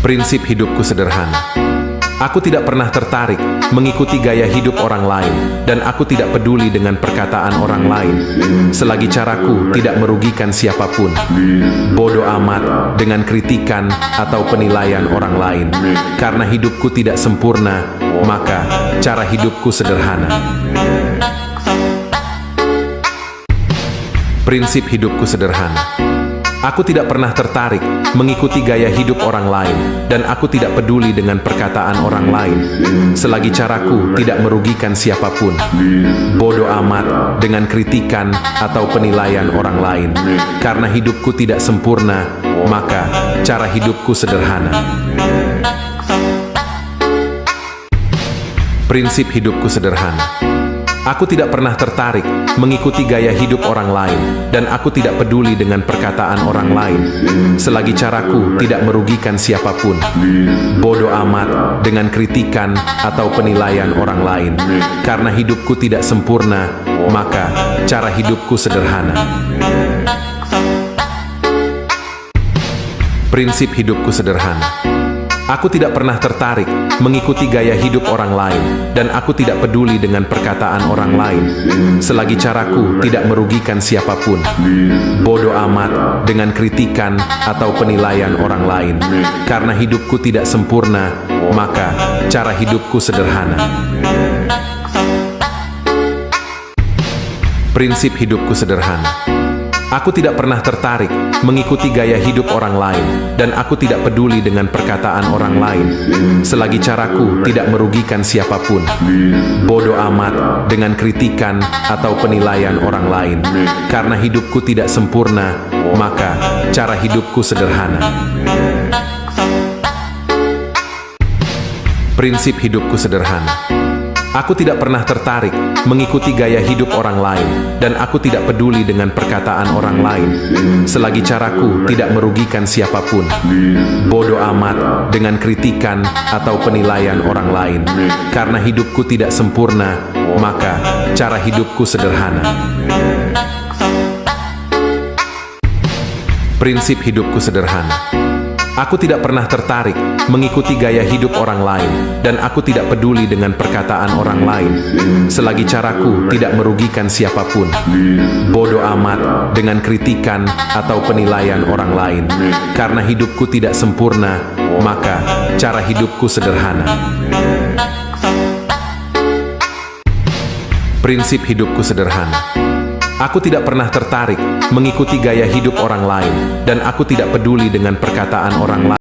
Prinsip hidupku sederhana. Aku tidak pernah tertarik mengikuti gaya hidup orang lain, dan aku tidak peduli dengan perkataan orang lain, selagi caraku tidak merugikan siapapun. Bodoh amat dengan kritikan atau penilaian orang lain. Karena hidupku tidak sempurna, maka cara hidupku sederhana. Prinsip hidupku sederhana. Aku tidak pernah tertarik mengikuti gaya hidup orang lain, dan aku tidak peduli dengan perkataan orang lain, selagi caraku tidak merugikan siapapun. Bodoh amat dengan kritikan atau penilaian orang lain. Karena hidupku tidak sempurna, maka cara hidupku sederhana. Prinsip hidupku sederhana. Aku tidak pernah tertarik mengikuti gaya hidup orang lain, dan aku tidak peduli dengan perkataan orang lain, selagi caraku tidak merugikan siapapun. Bodoh amat dengan kritikan atau penilaian orang lain. Karena hidupku tidak sempurna, maka cara hidupku sederhana. Prinsip hidupku sederhana. Aku tidak pernah tertarik mengikuti gaya hidup orang lain, dan aku tidak peduli dengan perkataan orang lain, selagi caraku tidak merugikan siapapun. Bodoh amat dengan kritikan atau penilaian orang lain. Karena hidupku tidak sempurna, maka cara hidupku sederhana. Prinsip hidupku sederhana. Aku tidak pernah tertarik mengikuti gaya hidup orang lain, dan aku tidak peduli dengan perkataan orang lain, selagi caraku tidak merugikan siapapun. Bodoh amat dengan kritikan atau penilaian orang lain. Karena hidupku tidak sempurna, maka cara hidupku sederhana. Prinsip hidupku sederhana. Aku tidak pernah tertarik mengikuti gaya hidup orang lain, dan aku tidak peduli dengan perkataan orang lain, selagi caraku tidak merugikan siapapun. Bodoh amat dengan kritikan atau penilaian orang lain. Karena hidupku tidak sempurna, maka cara hidupku sederhana. Prinsip hidupku sederhana. Aku tidak pernah tertarik mengikuti gaya hidup orang lain, dan aku tidak peduli dengan perkataan orang lain, selagi caraku tidak merugikan siapapun. Bodoh amat dengan kritikan atau penilaian orang lain. Karena hidupku tidak sempurna, maka cara hidupku sederhana. Prinsip hidupku sederhana. Aku tidak pernah tertarik mengikuti gaya hidup orang lain, dan aku tidak peduli dengan perkataan orang lain.